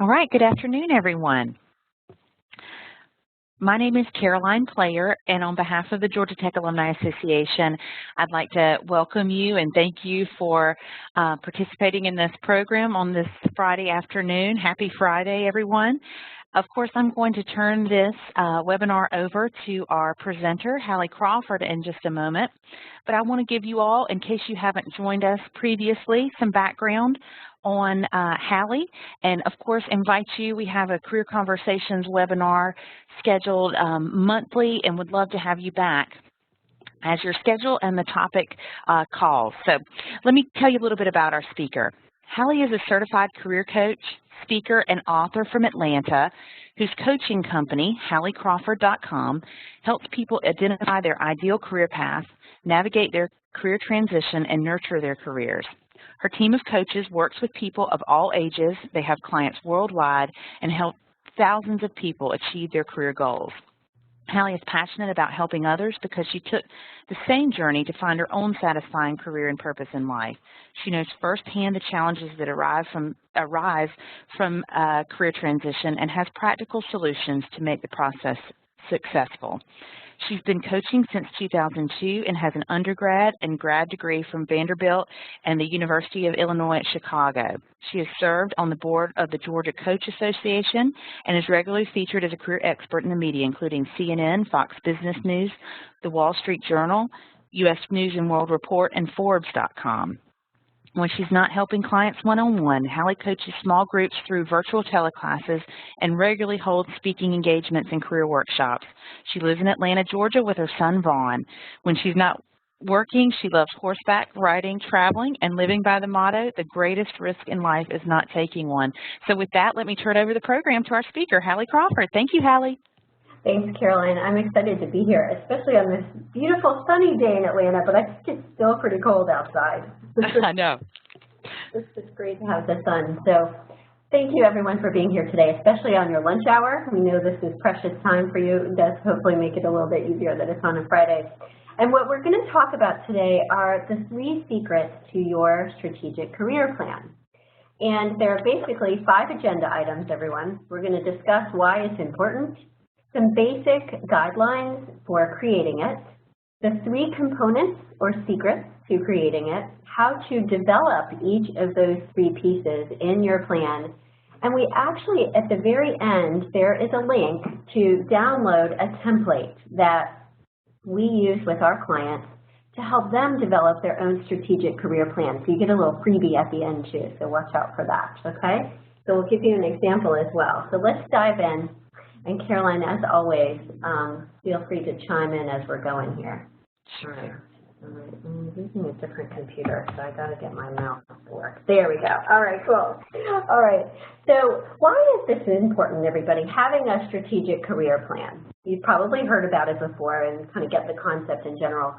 All right, good afternoon, everyone. My name is Caroline Player, and on behalf of the Georgia Tech Alumni Association, I'd like to welcome you and thank you for participating in this program on this Friday afternoon. Happy Friday, everyone. Of course, I'm going to turn this webinar over to our presenter, Hallie Crawford, in just a moment. But I want to give you all, in case you haven't joined us previously, some background on Hallie, and of course invite you. We have a Career Conversations webinar scheduled monthly and would love to have you back as your schedule and the topic calls. So let me tell you a little bit about our speaker. Hallie is a certified career coach, speaker, and author from Atlanta whose coaching company, HallieCrawford.com, helps people identify their ideal career path, navigate their career transition, and nurture their careers. Her team of coaches works with people of all ages. They have clients worldwide and help thousands of people achieve their career goals. Hallie is passionate about helping others because she took the same journey to find her own satisfying career and purpose in life. She knows firsthand the challenges that arise from career transition and has practical solutions to make the process successful. She's been coaching since 2002 and has an undergrad and grad degree from Vanderbilt and the University of Illinois at Chicago. She has served on the board of the Georgia Coach Association and is regularly featured as a career expert in the media, including CNN, Fox Business News, The Wall Street Journal, U.S. News and World Report, and Forbes.com. When she's not helping clients one-on-one, Hallie coaches small groups through virtual teleclasses and regularly holds speaking engagements and career workshops. She lives in Atlanta, Georgia with her son, Vaughn. When she's not working, she loves horseback riding, traveling, and living by the motto, the greatest risk in life is not taking one. So with that, let me turn over the program to our speaker, Hallie Crawford. Thank you, Hallie. Thanks, Caroline. I'm excited to be here, especially on this beautiful sunny day in Atlanta, but I think it's still pretty cold outside. I know. It's great to have the sun. So thank you, everyone, for being here today, especially on your lunch hour. We know this is precious time for you. It does hopefully make it a little bit easier that it's on a Friday. And what we're going to talk about today are the 3 secrets to your strategic career plan. And there are basically 5 agenda items, everyone. We're going to discuss why it's important, some basic guidelines for creating it, the 3 components or secrets to creating it, how to develop each of those 3 pieces in your plan, and we actually, at the very end, there is a link to download a template that we use with our clients to help them develop their own strategic career plan. So you get a little freebie at the end too, so watch out for that, okay? So we'll give you an example as well. So let's dive in. And Caroline, as always, feel free to chime in as we're going here. Sure. All right. I'm using a different computer, so I got to get my mouse to work. There we go. All right, cool. All right. So why is this important, everybody, having a strategic career plan? You've probably heard about it before and kind of get the concept in general.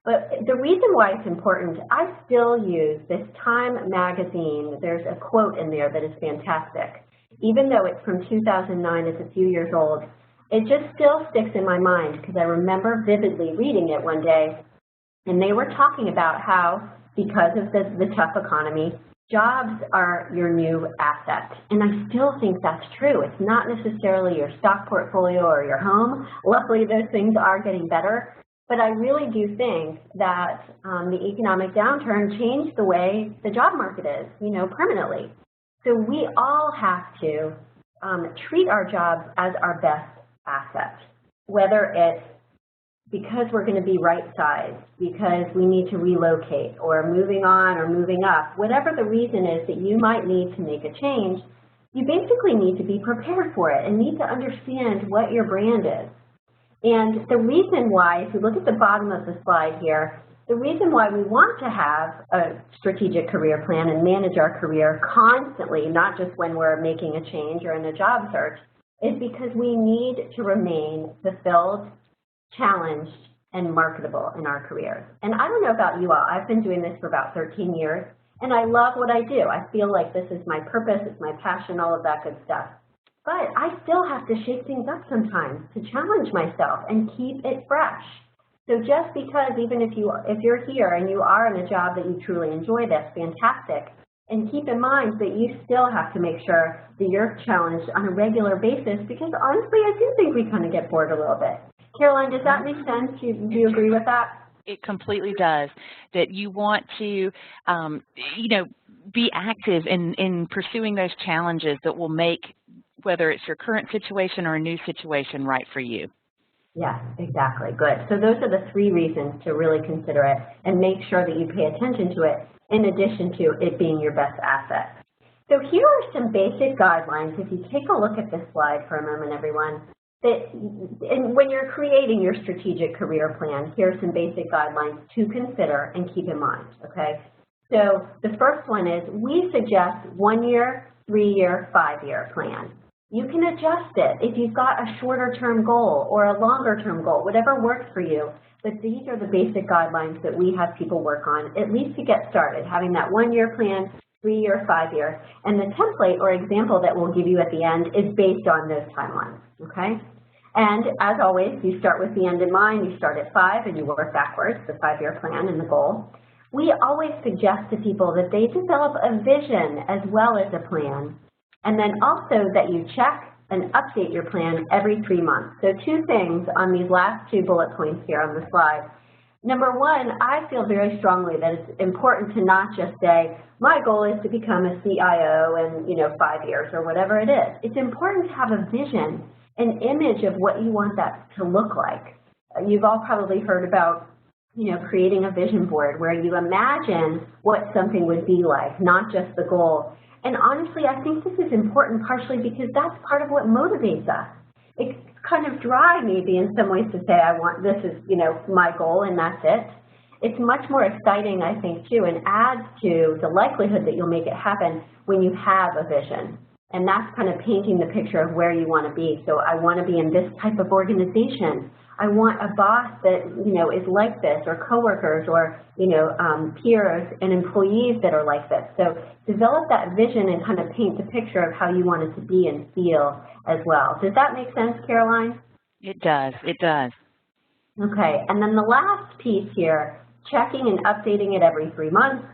But the reason why it's important, I still use this Time magazine. There's a quote in there that is fantastic. Even though it's from 2009, it's a few years old, it just still sticks in my mind because I remember vividly reading it one day, and they were talking about how, because of the tough economy, jobs are your new asset. And I still think that's true. It's not necessarily your stock portfolio or your home. Luckily, those things are getting better. But I really do think that the economic downturn changed the way the job market is, permanently. So we all have to treat our jobs as our best asset, whether it's because we're going to be right-sized, because we need to relocate, or moving on or moving up. Whatever the reason is that you might need to make a change, you basically need to be prepared for it and need to understand what your brand is. And the reason why, if you look at the bottom of the slide here, the reason why we want to have a strategic career plan and manage our career constantly, not just when we're making a change or in a job search, is because we need to remain fulfilled, challenged, and marketable in our careers. And I don't know about you all, I've been doing this for about 13 years, and I love what I do. I feel like this is my purpose, it's my passion, all of that good stuff. But I still have to shake things up sometimes to challenge myself and keep it fresh. So just because even if you're here and you are in a job that you truly enjoy, that's fantastic. And keep in mind that you still have to make sure that you're challenged on a regular basis, because honestly, I do think we kind of get bored a little bit. Caroline, does that make sense? Do you agree with that? It completely does. That you want to, you know, be active in pursuing those challenges that will make, whether it's your current situation or a new situation, right for you. Yes, exactly. Good. So those are the 3 reasons to really consider it and make sure that you pay attention to it, in addition to it being your best asset. So here are some basic guidelines. If you take a look at this slide for a moment, everyone, and when you're creating your strategic career plan, here are some basic guidelines to consider and keep in mind, okay? So the first one is we suggest 1-year, 3-year, 5-year plan. You can adjust it if you've got a shorter term goal or a longer term goal, whatever works for you. But these are the basic guidelines that we have people work on, at least to get started, having that 1-year plan, 3-year, 5-year. And the template or example that we'll give you at the end is based on those timelines, okay? And as always, you start with the end in mind. You start at 5 and you work backwards, the 5-year plan and the goal. We always suggest to people that they develop a vision as well as a plan, and then also that you check and update your plan every 3 months. So 2 things on these last 2 bullet points here on the slide. Number 1, I feel very strongly that it's important to not just say, my goal is to become a CIO in 5 years or whatever it is. It's important to have a vision, an image of what you want that to look like. You've all probably heard about creating a vision board where you imagine what something would be like, not just the goal. And honestly, I think this is important partially because that's part of what motivates us. It's kind of dry maybe in some ways to say, this is, my goal and that's it. It's much more exciting, I think, too, and adds to the likelihood that you'll make it happen when you have a vision. And that's kind of painting the picture of where you want to be. So I want to be in this type of organization. I want a boss that, is like this, or coworkers, or, peers and employees that are like this. So develop that vision and kind of paint the picture of how you want it to be and feel as well. Does that make sense, Caroline? It does. It does. Okay. And then the last piece here, checking and updating it every 3 months.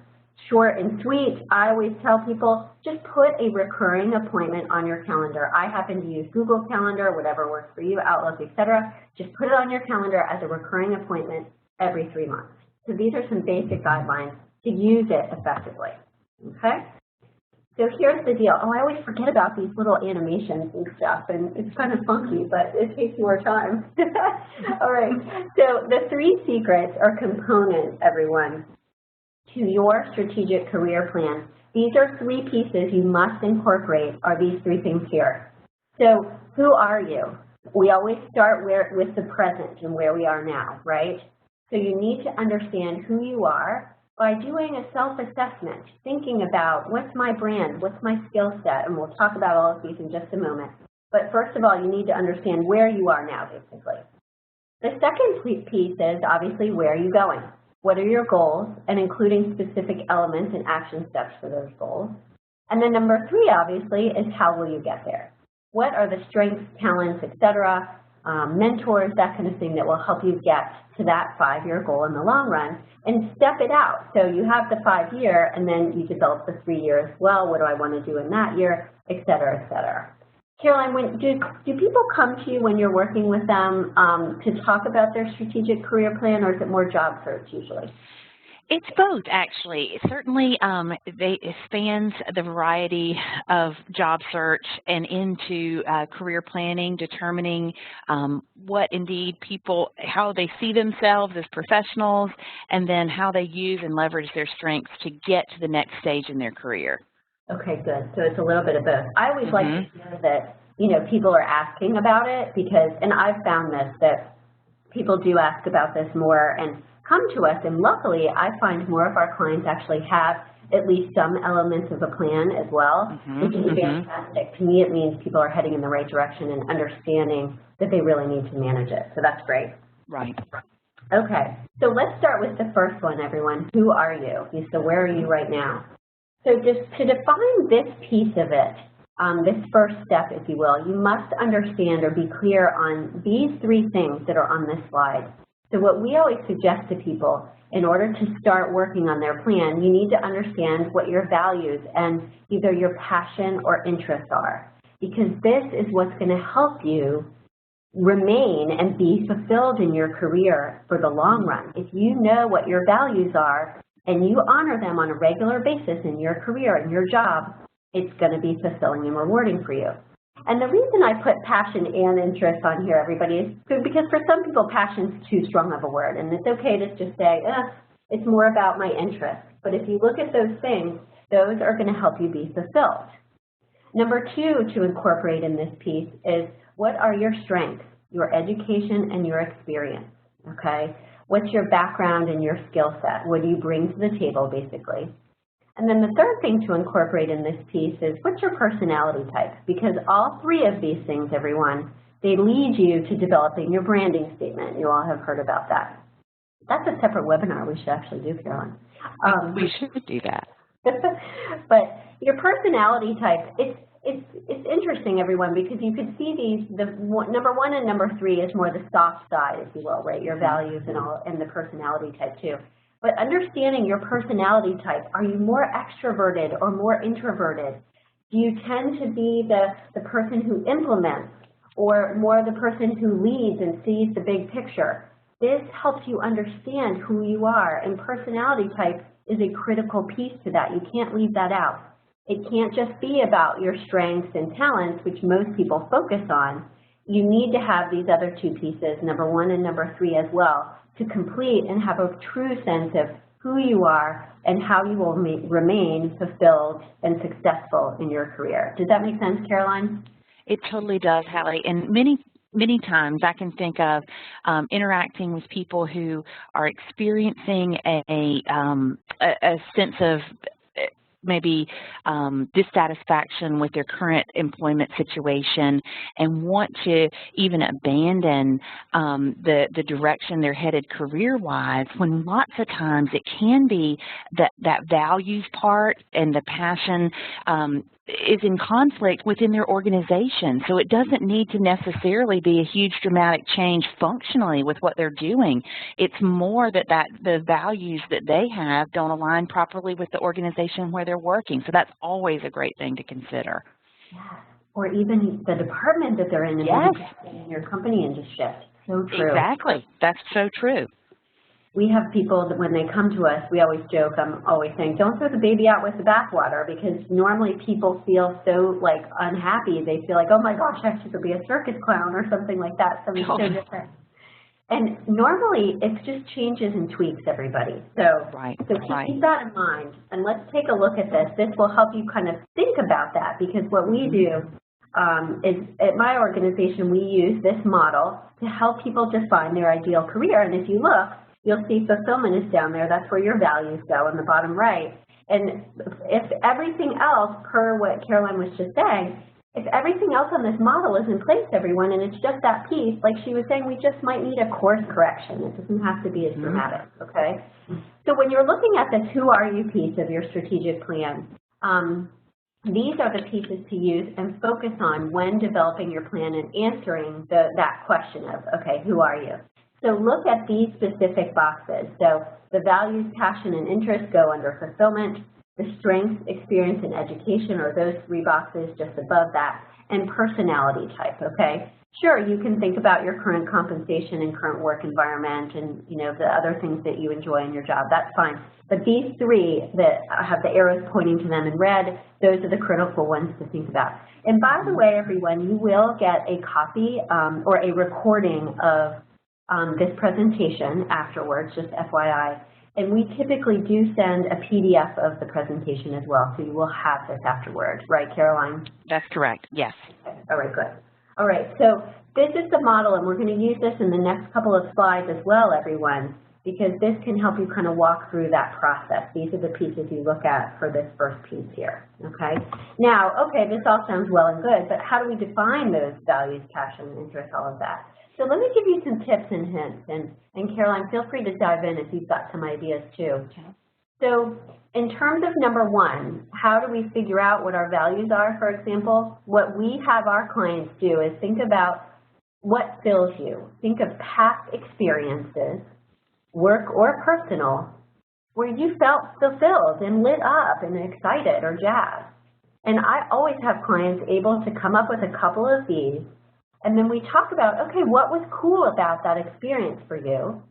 Short and sweet. I always tell people, just put a recurring appointment on your calendar. I happen to use Google Calendar, whatever works for you, Outlook, etc. Just put it on your calendar as a recurring appointment every 3 months. So these are some basic guidelines to use it effectively, okay? So here's the deal. Oh, I always forget about these little animations and stuff, and it's kind of funky, but it takes more time. All right, so the 3 secrets or components, everyone, to your strategic career plan. These are 3 pieces you must incorporate, are these 3 things here. So who are you? We always start with the present and where we are now, right? So you need to understand who you are by doing a self-assessment, thinking about what's my brand, what's my skill set, and we'll talk about all of these in just a moment. But first of all, you need to understand where you are now, basically. The second piece is obviously where are you going? What are your goals, and including specific elements and action steps for those goals. And then number 3, obviously, is how will you get there? What are the strengths, talents, etc., mentors, that kind of thing that will help you get to that 5-year goal in the long run, and step it out. So you have the 5-year, and then you develop the 3-year as well. What do I want to do in that year, etc., etc. Caroline, do people come to you when you're working with them to talk about their strategic career plan, or is it more job search usually? It's both, actually. Certainly, it spans the variety of job search and into career planning, determining what indeed people, how they see themselves as professionals, and then how they use and leverage their strengths to get to the next stage in their career. Okay, good. So it's a little bit of both. I always like to hear that, people are asking about it because, and I've found this, that people do ask about this more and come to us, and luckily I find more of our clients actually have at least some elements of a plan as well, which is fantastic. To me, it means people are heading in the right direction and understanding that they really need to manage it. So that's great. Right. Okay, so let's start with the first one, everyone. Who are you? So where are you right now? So just to define this piece of it, this first step, if you will, you must understand or be clear on these 3 things that are on this slide. So what we always suggest to people, in order to start working on their plan, you need to understand what your values and either your passion or interests are, because this is what's going to help you remain and be fulfilled in your career for the long run. If you know what your values are and you honor them on a regular basis in your career and your job, it's going to be fulfilling and rewarding for you. And the reason I put passion and interest on here, everybody, is because for some people, passion's too strong of a word, and it's okay to just say, it's more about my interest. But if you look at those things, those are going to help you be fulfilled. Number two to incorporate in this piece is, what are your strengths, your education, and your experience, okay? What's your background and your skill set? What do you bring to the table, basically? And then the third thing to incorporate in this piece is, what's your personality type? Because all three of these things, everyone, they lead you to developing your branding statement. You all have heard about that. That's a separate webinar we should actually do, Caroline. We should do that. But your personality type, it's interesting, everyone, because you could see these, number one and number three is more the soft side, if you will, right? Your values and the personality type too. But understanding your personality type, are you more extroverted or more introverted? Do you tend to be the person who implements or more the person who leads and sees the big picture? This helps you understand who you are, and personality type is a critical piece to that. You can't leave that out. It can't just be about your strengths and talents, which most people focus on. You need to have these other two pieces, number one and number three as well, to complete and have a true sense of who you are and how you will remain fulfilled and successful in your career. Does that make sense, Caroline? It totally does, Hallie. And many times I can think of interacting with people who are experiencing a sense of maybe dissatisfaction with their current employment situation and want to even abandon the direction they're headed career-wise, when lots of times it can be that values part and the passion is in conflict within their organization. So it doesn't need to necessarily be a huge dramatic change functionally with what they're doing. It's more that the values that they have don't align properly with the organization where they're working. So that's always a great thing to consider. Yes. Or even the department that they're in, yes, in your company, and just shift. So true. Exactly. That's so true. We have people that when they come to us, we always joke, I'm always saying, don't throw the baby out with the bathwater, because normally people feel so like unhappy. They feel like, oh my gosh, I should be a circus clown or something like that. Something so different. And normally it's just changes and tweaks, everybody. So, keep that in mind, and let's take a look at this. This will help you kind of think about that, because what we do is at my organization, we use this model to help people define their ideal career. And if you look, you'll see fulfillment is down there. That's where your values go in the bottom right. And if everything else, per what Caroline was just saying, if everything else on this model is in place, everyone, and it's just that piece, like she was saying, we just might need a course correction. It doesn't have to be as dramatic, okay? So when you're looking at this who are you piece of your strategic plan, these are the pieces to use and focus on when developing your plan and answering that question of, okay, who are you? So look at these specific boxes. So the values, passion, and interest go under fulfillment. The strengths, experience, and education are those three boxes just above that. And personality type, okay? Sure, you can think about your current compensation and current work environment and, you know, the other things that you enjoy in your job. That's fine. But these three that have the arrows pointing to them in red, those are the critical ones to think about. And by the way, everyone, you will get a copy or a recording of this presentation afterwards, just FYI, and we typically do send a PDF of the presentation as well, so you will have this afterwards, right, Caroline? That's correct, yes. Okay. All right, good. All right, so this is the model, and we're going to use this in the next couple of slides as well, everyone, because this can help you kind of walk through that process. These are the pieces you look at for this first piece here, okay? Now, okay, this all sounds well and good, but how do we define those values, passion, interest, all of that? So let me give you some tips and hints, and Caroline, feel free to dive in if you've got some ideas too. Okay. So in terms of number one, how do we figure out what our values are, for example? What we have our clients do is think about what fills you? Think of past experiences, work or personal, where you felt fulfilled and lit up and excited or jazzed. And I always have clients able to come up with a couple of these, and then we talk about, okay, what was cool about that experience for you?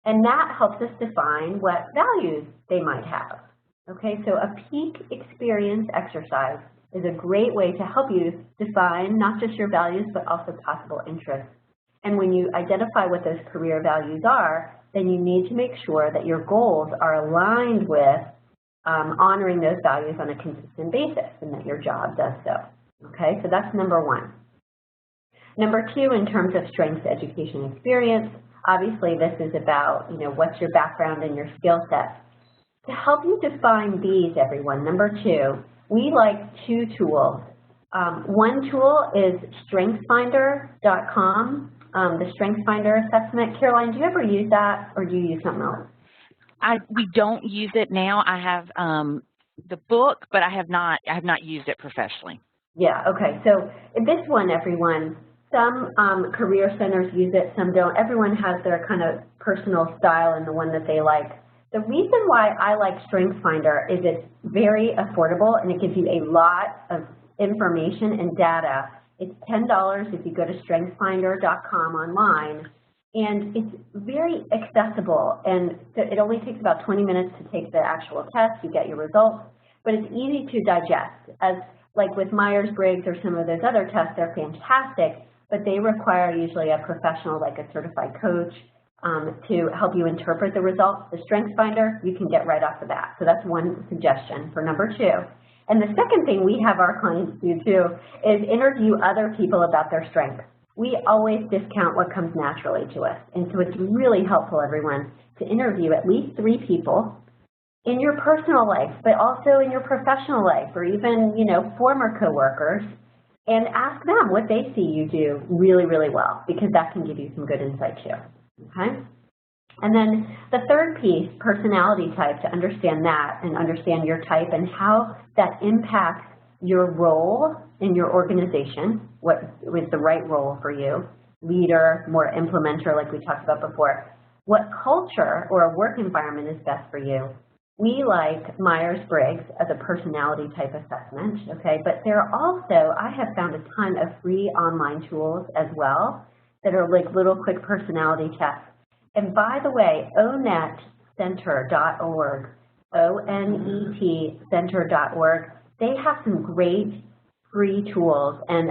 And that helps us define what values they might have. Okay, so a peak experience exercise is a great way to help you define not just your values, but also possible interests. And when you identify what those career values are, then you need to make sure that your goals are aligned with honoring those values on a consistent basis and that your job does so. Okay, so that's number one. Number two, in terms of strengths, education, experience, obviously this is about, what's your background and your skill set. To help you define these, everyone, number two, we like two tools. One tool is StrengthsFinder.com, the StrengthsFinder assessment. Caroline, do you ever use that, or do you use something else? We don't use it now. I have the book, but I have not used it professionally. Yeah, okay. So this one, everyone, some career centers use it, some don't. Everyone has their kind of personal style and the one that they like. The reason why I like StrengthsFinder is it's very affordable and it gives you a lot of information and data. It's $10 if you go to StrengthsFinder.com online, and it's very accessible, and it only takes about 20 minutes to take the actual test. You get your results, but it's easy to digest. As like with Myers-Briggs or some of those other tests, they're fantastic, but they require usually a professional, like a certified coach, to help you interpret the results. The StrengthsFinder, you can get right off the bat. So that's one suggestion for number two. And the second thing we have our clients do too is interview other people about their strengths. We always discount what comes naturally to us. And so it's really helpful, everyone, to interview at least 3 people in your personal life, but also in your professional life, or even, former coworkers, and ask them what they see you do really, really well, because that can give you some good insight too. Okay? And then the third piece, personality type, to understand that and understand your type and how that impacts your role in your organization, what is the right role for you, leader, more implementer like we talked about before, what culture or a work environment is best for you. We like Myers-Briggs as a personality type assessment, okay, but there are also, I have found a ton of free online tools as well that are like little quick personality tests. And by the way, onetcenter.org, O-N-E-T center.org, they have some great free tools, and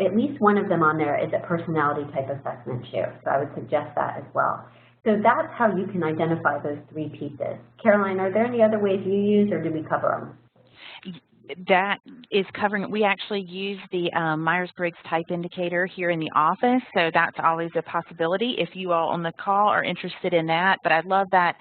at least one of them on there is a personality type assessment too. So I would suggest that as well. So that's how you can identify those 3 pieces. Caroline, are there any other ways you use, or did we cover them? That is covering it. We actually use the Myers-Briggs type indicator here in the office, so that's always a possibility if you all on the call are interested in that. But I love that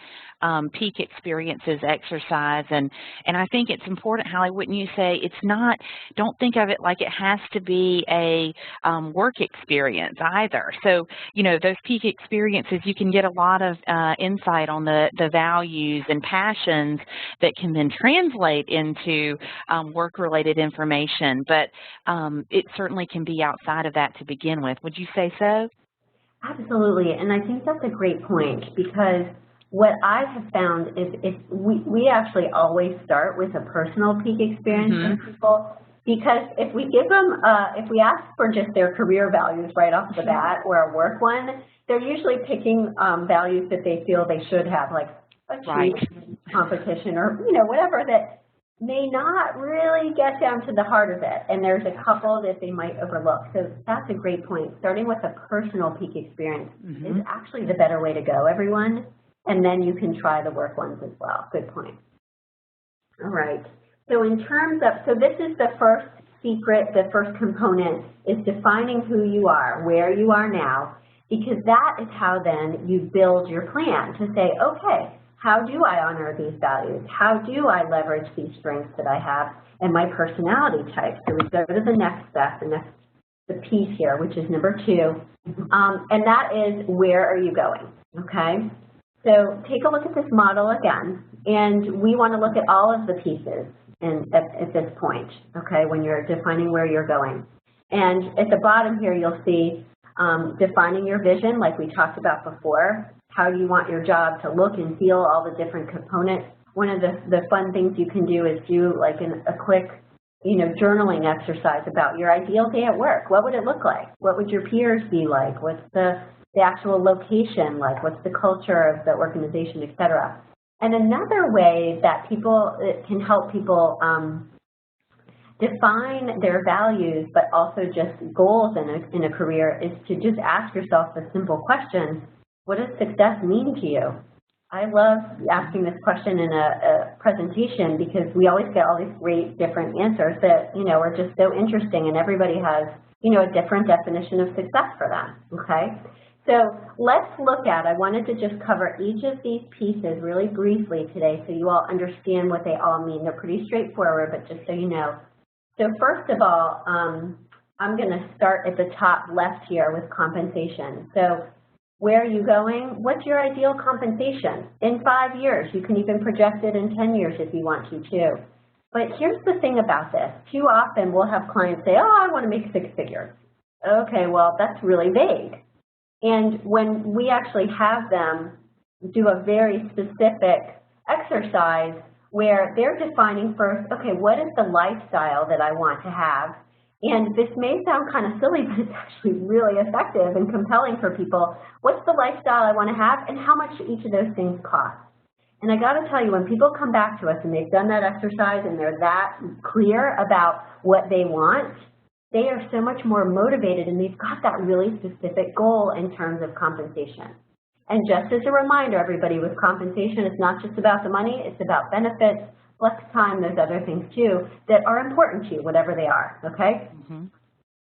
peak experiences exercise, and I think it's important, Hallie, wouldn't you say, it's not, don't think of it like it has to be a work experience either. So, those peak experiences, you can get a lot of insight on the values and passions that can then translate into work-related information, but it certainly can be outside of that to begin with. Would you say so? Absolutely, and I think that's a great point, because what I have found is we actually always start with a personal peak experience for people, because if we give them, if we ask for just their career values right off the bat, or a work one, they're usually picking values that they feel they should have, like achievement, competition, or whatever that may not really get down to the heart of it, and there's a couple that they might overlook. So that's a great point. Starting with a personal peak experience is actually the better way to go, everyone, and then you can try the work ones as well. Good point. All right. So in terms of, so this is the first secret, the first component is defining who you are, where you are now, because that is how then you build your plan to say, okay, how do I honor these values? How do I leverage these strengths that I have and my personality type? So we go to the next step, and that's the piece here, which is number 2, and that is, where are you going, okay? So take a look at this model again, and we want to look at all of the pieces at this point, okay, when you're defining where you're going. And at the bottom here, you'll see Defining your vision, like we talked about before. How do you want your job to look and feel, all the different components. One of the fun things you can do is do like a quick, journaling exercise about your ideal day at work. What would it look like? What would your peers be like? What's the actual location like? What's the culture of the organization, et cetera? And another way that it can help people define their values, but also just goals in a career, is to just ask yourself the simple question, what does success mean to you? I love asking this question in a presentation because we always get all these great different answers that, are just so interesting, and everybody has, a different definition of success for them, okay? So let's look at, I wanted to just cover each of these pieces really briefly today so you all understand what they all mean. They're pretty straightforward, but just so you know. So first of all, I'm going to start at the top left here with compensation. So where are you going? What's your ideal compensation? In 5 years, you can even project it in 10 years if you want to too. But here's the thing about this. Too often we'll have clients say, oh, I want to make 6 figures. Okay, well, that's really vague. And when we actually have them do a very specific exercise where they're defining first, okay, what is the lifestyle that I want to have? And this may sound kind of silly, but it's actually really effective and compelling for people. What's the lifestyle I want to have, and how much do each of those things cost? And I got to tell you, when people come back to us and they've done that exercise and they're that clear about what they want, they are so much more motivated, and they've got that really specific goal in terms of compensation. And just as a reminder, everybody, with compensation, it's not just about the money, it's about benefits, flex time, those other things too that are important to you, whatever they are, okay? Mm-hmm.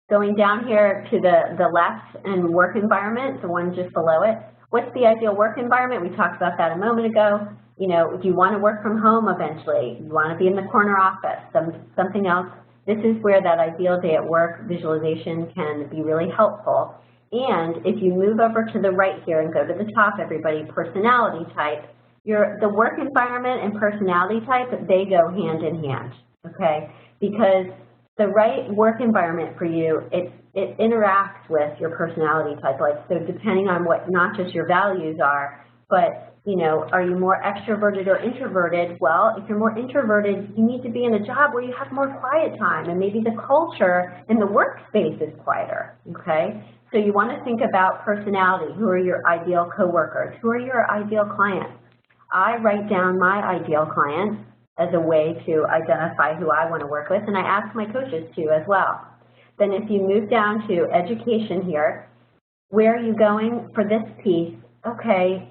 Going down here to the left and work environment, the one just below it, what's the ideal work environment? We talked about that a moment ago. Do you want to work from home eventually? You want to be in the corner office, something else? This is where that ideal day at work visualization can be really helpful. And if you move over to the right here and go to the top, everybody, personality type, the work environment and personality type, they go hand in hand, okay? Because the right work environment for you, it interacts with your personality type. Like, so depending on what not just your values are, but are you more extroverted or introverted? Well, if you're more introverted, you need to be in a job where you have more quiet time, and maybe the culture in the workspace is quieter, okay? So you want to think about personality. Who are your ideal coworkers? Who are your ideal clients? I write down my ideal clients as a way to identify who I want to work with, and I ask my coaches to as well. Then if you move down to education here, where are you going for this piece? Okay,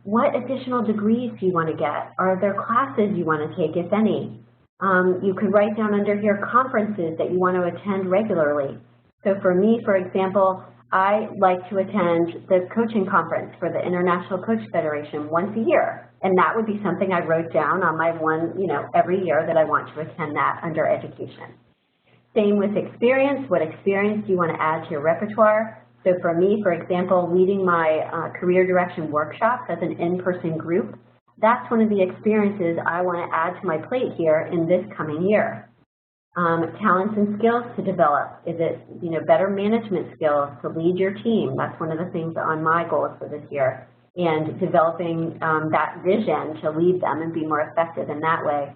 what additional degrees do you want to get? Are there classes you want to take, if any? You could write down under here conferences that you want to attend regularly. So for me, for example, I like to attend the coaching conference for the International Coach Federation once a year. And that would be something I wrote down on my every year that I want to attend that under education. Same with experience. What experience do you want to add to your repertoire? So for me, for example, leading my career direction workshops as an in-person group, that's one of the experiences I want to add to my plate here in this coming year. Talents and skills to develop. Is it, better management skills to lead your team? That's one of the things on my goals for this year. And developing that vision to lead them and be more effective in that way.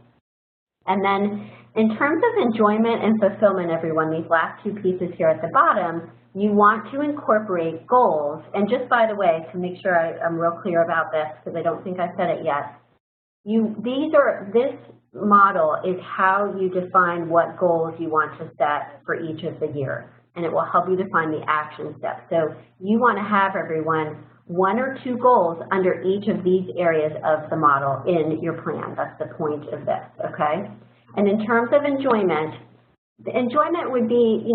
And then in terms of enjoyment and fulfillment, everyone, these last two pieces here at the bottom, you want to incorporate goals. And just by the way, to make sure I'm real clear about this, because I don't think I said it yet, this model is how you define what goals you want to set for each of the years, and it will help you define the action steps. So you want to have, everyone, 1 or 2 goals under each of these areas of the model in your plan. That's the point of this, okay? And in terms of enjoyment, the enjoyment would be,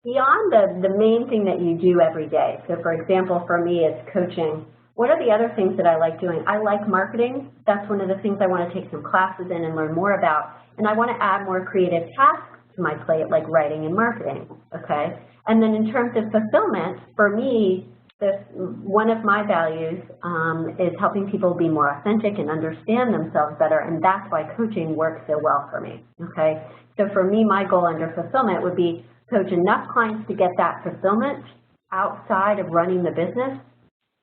beyond the main thing that you do every day. So for example, for me, it's coaching. What are the other things that I like doing? I like marketing. That's one of the things I want to take some classes in and learn more about. And I want to add more creative tasks to my plate, like writing and marketing, okay? And then in terms of fulfillment, for me, one of my values is helping people be more authentic and understand themselves better, and that's why coaching works so well for me, okay? So for me, my goal under fulfillment would be coach enough clients to get that fulfillment outside of running the business,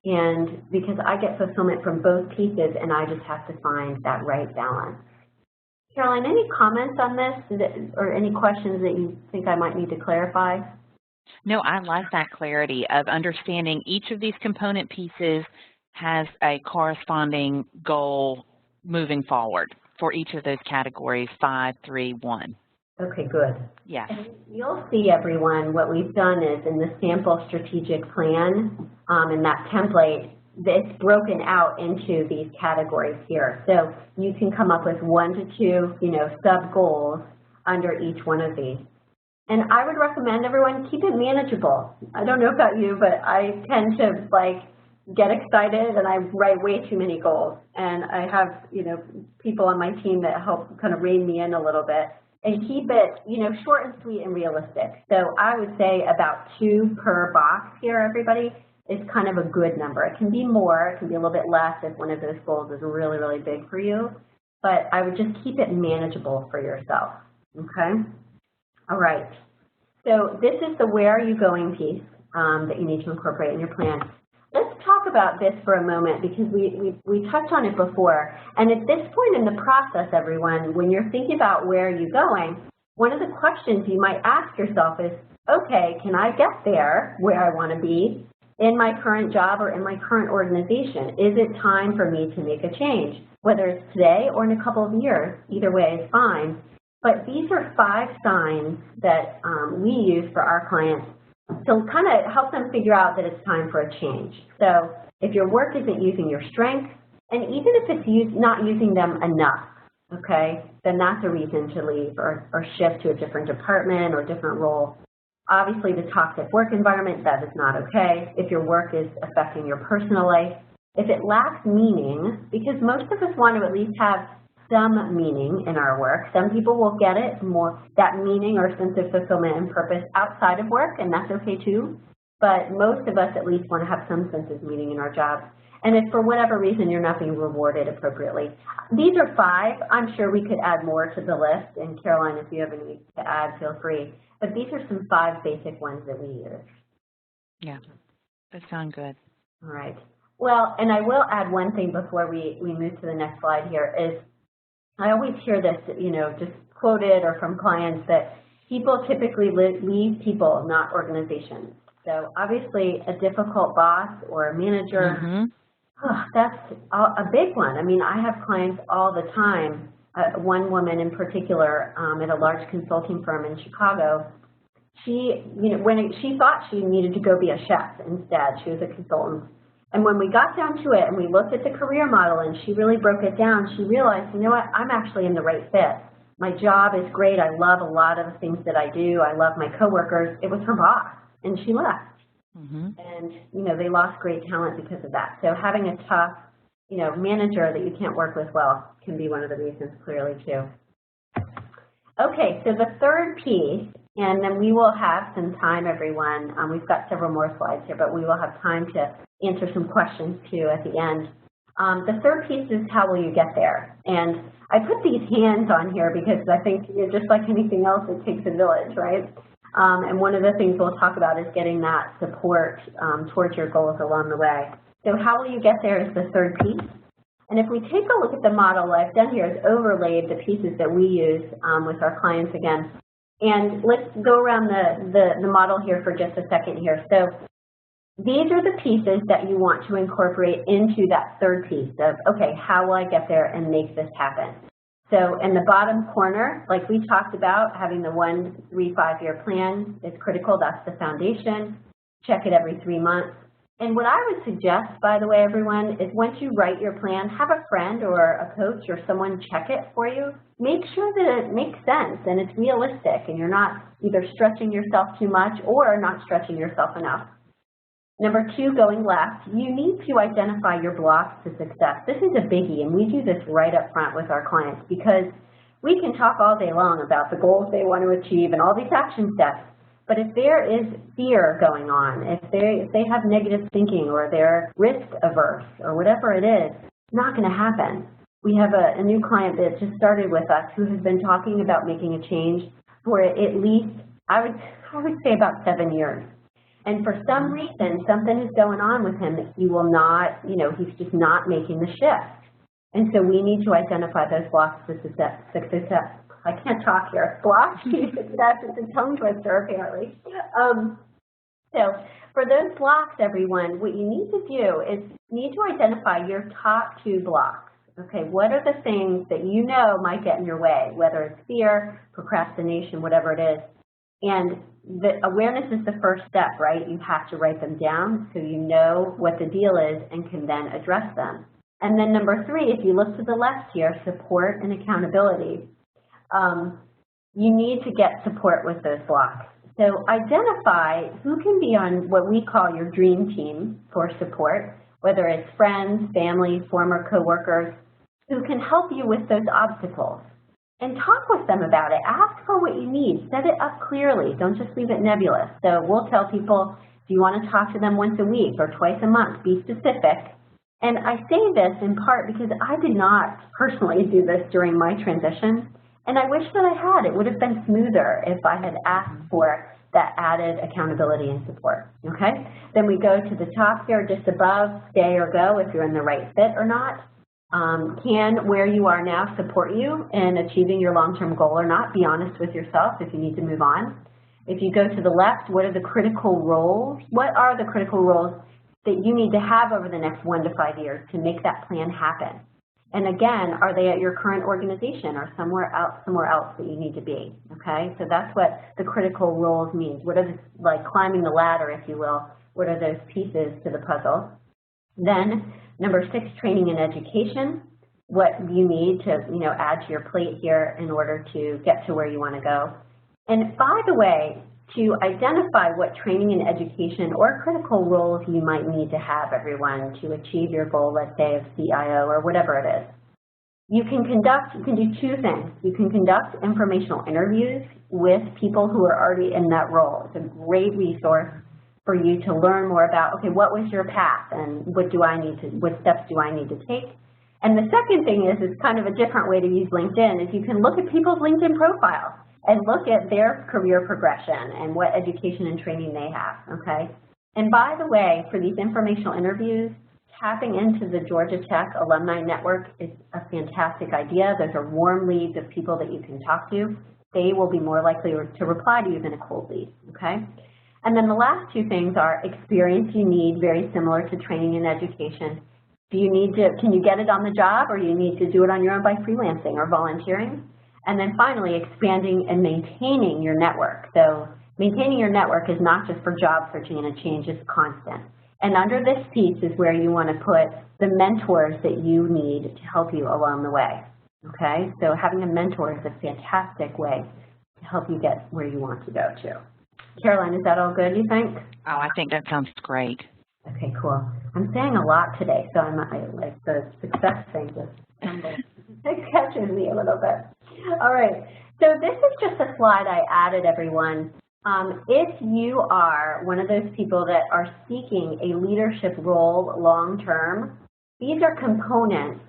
and because I get fulfillment from both pieces and I just have to find that right balance. Caroline, any comments on this or any questions that you think I might need to clarify? No, I like that clarity of understanding each of these component pieces has a corresponding goal moving forward for each of those categories, 5, 3, 1. Okay, good. Yes. And you'll see, everyone, what we've done is in the sample strategic plan, in that template, it's broken out into these categories here. So you can come up with 1 to 2, sub-goals under each one of these. And I would recommend everyone keep it manageable. I don't know about you, but I tend to get excited and I write way too many goals. And I have, people on my team that help kind of rein me in a little bit. And keep it, short and sweet and realistic. So I would say about 2 per box here, everybody, is kind of a good number. It can be more, it can be a little bit less if one of those goals is really, really big for you. But I would just keep it manageable for yourself, okay? All right. So this is the where are you going piece that you need to incorporate in your plan. Let's talk about this for a moment because we touched on it before. And at this point in the process, everyone, when you're thinking about where are you going, one of the questions you might ask yourself is, okay, can I get there where I want to be in my current job or in my current organization? Is it time for me to make a change? Whether it's today or in a couple of years, either way is fine. But these are 5 signs that we use for our clients to kind of help them figure out that it's time for a change. So if your work isn't using your strengths, and even if it's not using them enough, okay, then that's a reason to leave or shift to a different department or different role. Obviously, the toxic work environment, that is not okay. If your work is affecting your personal life, if it lacks meaning, because most of us want to at least have some meaning in our work. Some people will get it more, that meaning or sense of fulfillment and purpose outside of work, and that's okay too. But most of us at least want to have some sense of meaning in our jobs. And if for whatever reason you're not being rewarded appropriately. These are 5. I'm sure we could add more to the list. And Caroline, if you have any to add, feel free. But these are some 5 basic ones that we use. Yeah, that sounds good. All right. Well, and I will add one thing before we move to the next slide here is I always hear this, just quoted or from clients that people typically leave people, not organizations. So obviously a difficult boss or a manager, that's a big one. I mean, I have clients all the time. One woman in particular at a large consulting firm in Chicago, she, when she thought she needed to go be a chef instead, she was a consultant. And when we got down to it and we looked at the career model and she really broke it down, she realized, you know what, I'm actually in the right fit. My job is great. I love a lot of the things that I do. I love my coworkers. It was her boss, and she left. And, they lost great talent because of that. So having a tough, manager that you can't work with well can be one of the reasons clearly too. Okay, so the third piece, and then we will have some time, everyone. We've got several more slides here, but we will have time to answer some questions too at the end. The third piece is how will you get there? And I put these hands on here because I think just like anything else, it takes a village, right? And one of the things we'll talk about is getting that support towards your goals along the way. So how will you get there is the third piece. And if we take a look at the model, what I've done here is overlaid the pieces that we use with our clients again. And let's go around the model here for just a second here. So these are the pieces that you want to incorporate into that third piece of, okay, how will I get there and make this happen? So in the bottom corner, like we talked about, having the 1, 3, 5-year plan is critical. That's the foundation. Check it every 3 months. And what I would suggest, by the way, everyone, is once you write your plan, have a friend or a coach or someone check it for you. Make sure that it makes sense and it's realistic and you're not either stretching yourself too much or not stretching yourself enough. Number 2, going left, you need to identify your blocks to success. This is a biggie, and we do this right up front with our clients because we can talk all day long about the goals they want to achieve and all these action steps. But if there is fear going on, if they have negative thinking or they're risk averse or whatever it is, it's not going to happen. We have a new client that just started with us who has been talking about making a change for at least, I would say about 7 years. And for some reason, something is going on with him that he will not, he's just not making the shift. And so we need to identify those blocks for success. I can't talk here. Blocks to success. It's a tongue twister, apparently. So for those blocks, everyone, what you need to do is you need to identify your top 2 blocks. Okay, what are the things that you know might get in your way, whether it's fear, procrastination, whatever it is. And the awareness is the first step, right? You have to write them down so you know what the deal is and can then address them. And then number 3, if you look to the left here, support and accountability. You need to get support with those blocks. So identify who can be on what we call your dream team for support, whether it's friends, family, former coworkers, who can help you with those obstacles. And talk with them about it. Ask for what you need. Set it up clearly. Don't just leave it nebulous. So we'll tell people, do you want to talk to them once a week or twice a month? Be specific. And I say this in part because I did not personally do this during my transition. And I wish that I had. It would have been smoother if I had asked for that added accountability and support, okay? Then we go to the top here, just above, stay or go if you're in the right fit or not. Can where you are now support you in achieving your long-term goal or not? Be honest with yourself if you need to move on. If you go to the left, what are the critical roles? What are the critical roles that you need to have over the next 1 to 5 years to make that plan happen? And again, are they at your current organization or somewhere else that you need to be, okay? So that's what the critical roles means. What are the, like climbing the ladder, if you will, what are those pieces to the puzzle? Then number 6, training and education. What you need to, add to your plate here in order to get to where you want to go. And by the way, to identify what training and education or critical roles you might need to have, everyone, to achieve your goal, let's say, of CIO or whatever it is. You can do 2 things. You can conduct informational interviews with people who are already in that role. It's a great resource for you to learn more about, okay, what was your path and what steps do I need to take? And the second thing is kind of a different way to use LinkedIn, is you can look at people's LinkedIn profiles and look at their career progression and what education and training they have, okay? And by the way, for these informational interviews, tapping into the Georgia Tech Alumni Network is a fantastic idea. Those are warm leads of people that you can talk to. They will be more likely to reply to you than a cold lead, okay? And then the last 2 things are experience you need, very similar to training and education. Can you get it on the job, or you need to do it on your own by freelancing or volunteering? And then finally, expanding and maintaining your network. So maintaining your network is not just for job searching and a change, it's constant. And under this piece is where you want to put the mentors that you need to help you along the way, okay? So having a mentor is a fantastic way to help you get where you want to go to. Caroline, is that all good, you think? Oh, I think that sounds great. Okay, cool. I'm saying a lot today, so I like the success thing just catches me a little bit. All right, so this is just a slide I added, everyone. If you are one of those people that are seeking a leadership role long-term, these are components.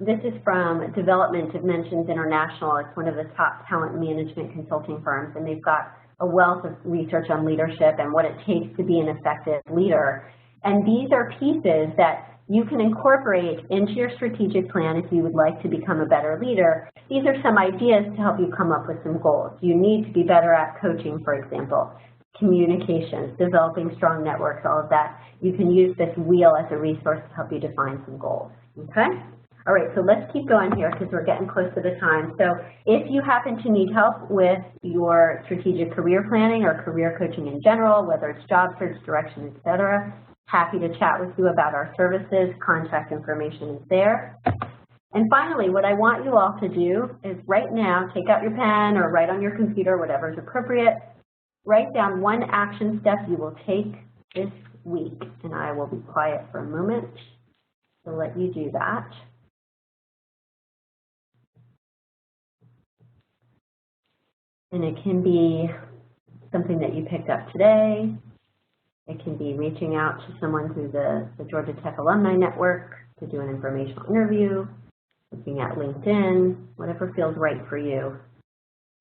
This is from Development Dimensions International. It's one of the top talent management consulting firms, and they've got a wealth of research on leadership and what it takes to be an effective leader. And these are pieces that you can incorporate into your strategic plan if you would like to become a better leader. These are some ideas to help you come up with some goals. You need to be better at coaching, for example, communications, developing strong networks, all of that. You can use this wheel as a resource to help you define some goals, okay? All right, so let's keep going here because we're getting close to the time. So if you happen to need help with your strategic career planning or career coaching in general, whether it's job search, direction, et cetera, happy to chat with you about our services. Contact information is there. And finally, what I want you all to do is right now, take out your pen or write on your computer, whatever is appropriate. Write down 1 action step you will take this week. And I will be quiet for a moment to let you do that. And it can be something that you picked up today. It can be reaching out to someone through the Georgia Tech Alumni Network to do an informational interview, looking at LinkedIn, whatever feels right for you.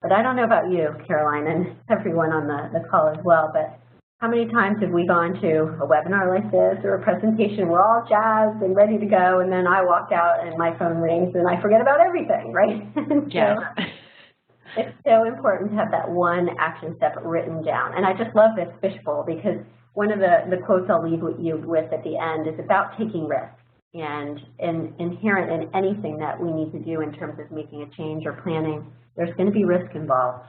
But I don't know about you, Caroline, and everyone on the call as well, but how many times have we gone to a webinar like this or a presentation, we're all jazzed and ready to go, and then I walk out and my phone rings and I forget about everything, right? Yeah. So it's so important to have that one action step written down. And I just love this fishbowl because one of the quotes I'll leave you with at the end is about taking risks. And inherent in anything that we need to do in terms of making a change or planning, there's going to be risk involved.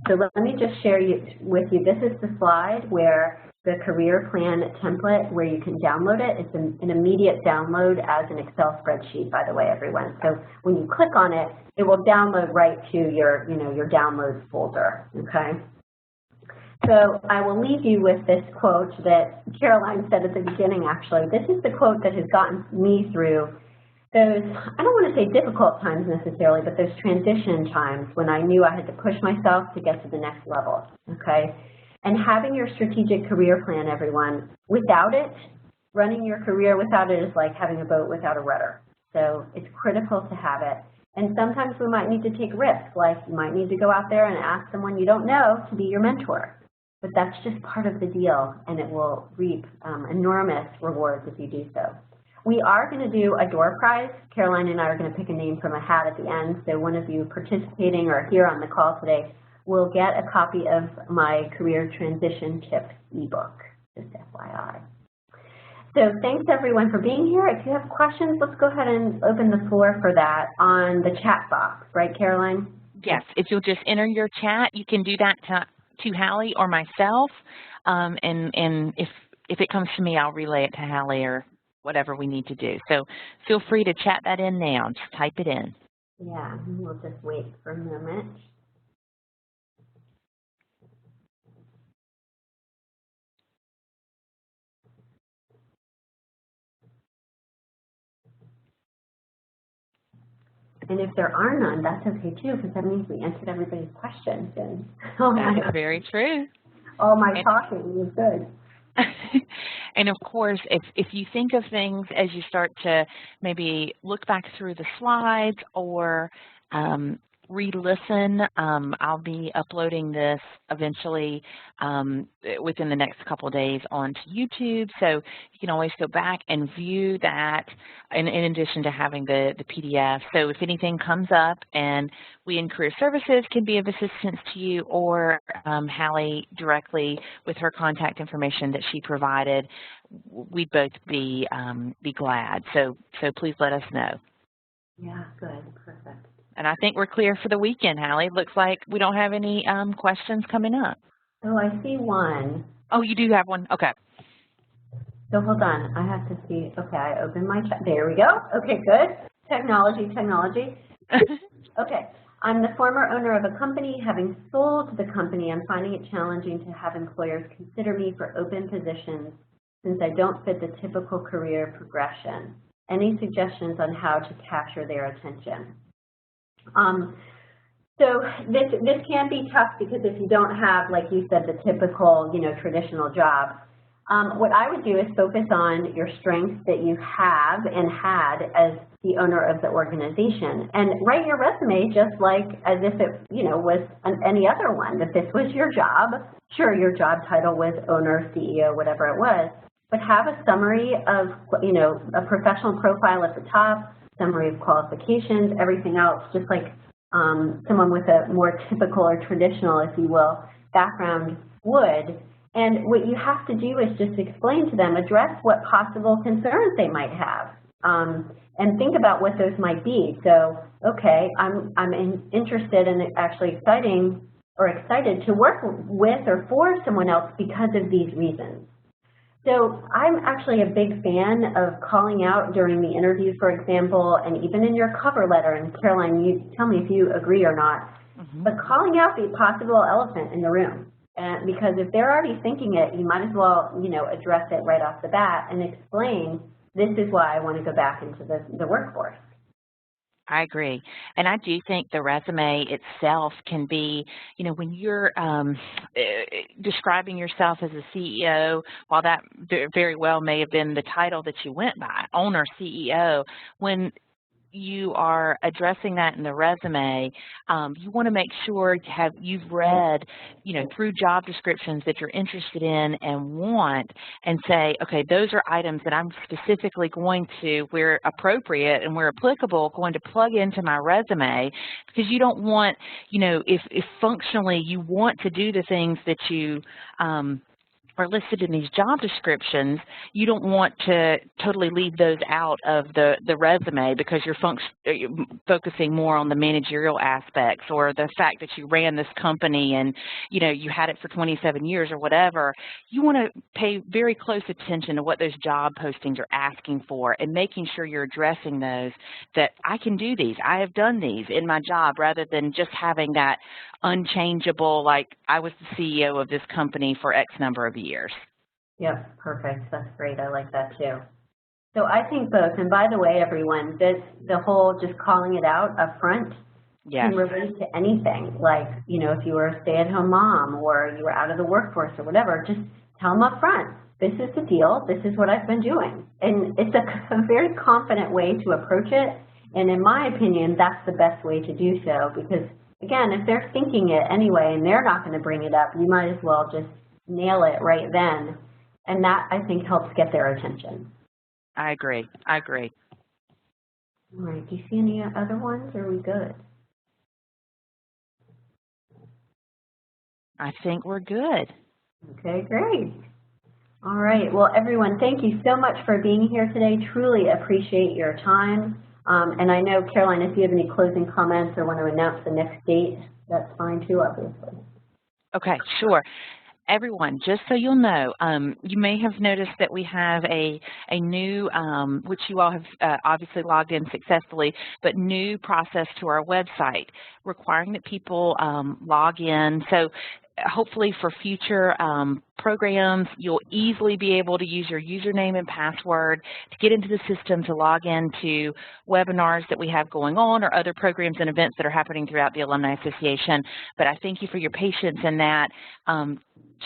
So let me just share with you, this is the slide where the career plan template where you can download it. It's an immediate download as an Excel spreadsheet, by the way, everyone. So when you click on it, it will download right to your, your downloads folder, okay? So I will leave you with this quote that Caroline said at the beginning, actually. This is the quote that has gotten me through those, I don't want to say difficult times necessarily, but those transition times when I knew I had to push myself to get to the next level, okay? And having your strategic career plan, everyone, without it, running your career without it is like having a boat without a rudder. So it's critical to have it. And sometimes we might need to take risks, like you might need to go out there and ask someone you don't know to be your mentor. But that's just part of the deal, and it will reap enormous rewards if you do so. We are going to do a door prize. Caroline and I are going to pick a name from a hat at the end, so one of you participating or here on the call today will get a copy of my Career Transition Tips ebook, just FYI. So thanks everyone for being here. If you have questions, let's go ahead and open the floor for that on the chat box, right, Caroline? Yes, if you'll just enter your chat, you can do that to Hallie or myself, and if it comes to me, I'll relay it to Hallie or whatever we need to do. So feel free to chat that in now. Just type it in. Yeah, we'll just wait for a moment. And if there are none, that's okay too, because that means we answered everybody's questions. And that is very true. All my talking was good. And of course, if you think of things as you start to maybe look back through the slides or re-listen, I'll be uploading this eventually within the next couple of days onto YouTube, so you can always go back and view that in addition to having the PDF. So if anything comes up and we in Career Services can be of assistance to you, or Hallie directly with her contact information that she provided, we'd both be glad. So please let us know. Yeah, good, perfect. And I think we're clear for the weekend, Hallie. Looks like we don't have any questions coming up. Oh, I see one. Oh, you do have one? Okay. So hold on. I have to see. Okay, I opened my chat. There we go. Okay, good. Technology. Okay. I'm the former owner of a company. Having sold the company, I'm finding it challenging to have employers consider me for open positions since I don't fit the typical career progression. Any suggestions on how to capture their attention? So this can be tough because if you don't have, like you said, the typical, traditional job, what I would do is focus on your strengths that you have and had as the owner of the organization, and write your resume just like as if it, was any other one, that this was your job. Sure, your job title was owner, CEO, whatever it was, but have a summary of, a professional profile at the top, summary of qualifications, everything else, just like someone with a more typical or traditional, if you will, background would. And what you have to do is just explain to them, address what possible concerns they might have, and think about what those might be. So, okay, I'm interested and actually excited to work with or for someone else because of these reasons. So I'm actually a big fan of calling out during the interview, for example, and even in your cover letter, and Caroline, you tell me if you agree or not, but calling out the possible elephant in the room. And because if they're already thinking it, you might as well, address it right off the bat and explain, this is why I want to go back into the workforce. I agree. And I do think the resume itself can be, when you're describing yourself as a CEO, while that very well may have been the title that you went by, owner, CEO, when you are addressing that in the resume, you want to make sure you've read, through job descriptions that you're interested in and want, and say, okay, those are items that I'm specifically going to, where appropriate and where applicable, going to plug into my resume, because you don't want, if functionally you want to do the things that you are listed in these job descriptions, you don't want to totally leave those out of the resume because you're focusing more on the managerial aspects, or the fact that you ran this company and you had it for 27 years or whatever. You want to pay very close attention to what those job postings are asking for, and making sure you're addressing those, that I can do these, I have done these in my job, rather than just having that unchangeable, like I was the CEO of this company for X number of years. Yep, perfect. That's great. I like that too. So I think both. And by the way, everyone, the whole just calling it out up front can relate to anything. Like, if you were a stay-at-home mom, or you were out of the workforce or whatever, just tell them up front, this is the deal, this is what I've been doing. And it's a very confident way to approach it. And in my opinion, that's the best way to do so, because again, if they're thinking it anyway and they're not going to bring it up, you might as well just nail it right then. And that, I think, helps get their attention. I agree. I agree. All right. Do you see any other ones, or are we good? I think we're good. Okay, great. All right. Well, everyone, thank you so much for being here today. Truly appreciate your time. And I know, Caroline, if you have any closing comments or want to announce the next date, that's fine too, obviously. Okay, sure. Everyone, just so you'll know, you may have noticed that we have a new, which you all have obviously logged in successfully, but new process to our website requiring that people log in. So hopefully for future programs, you'll easily be able to use your username and password to get into the system to log into webinars that we have going on, or other programs and events that are happening throughout the Alumni Association. But I thank you for your patience in that.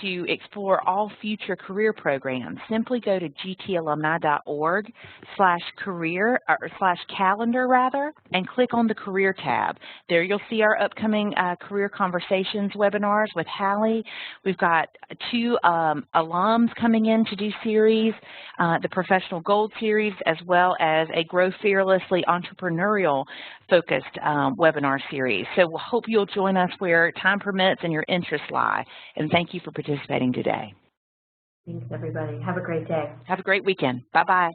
To explore all future career programs, simply go to gtalumni.org/career or /calendar rather, and click on the career tab. There you'll see our upcoming career conversations webinars with Hallie. We've got 2 alums coming in to do series, the Professional Gold series, as well as a Grow Fearlessly entrepreneurial focused webinar series. So we hope you'll join us where time permits and your interests lie. And thank you for participating today. Thanks, everybody. Have a great day. Have a great weekend. Bye-bye.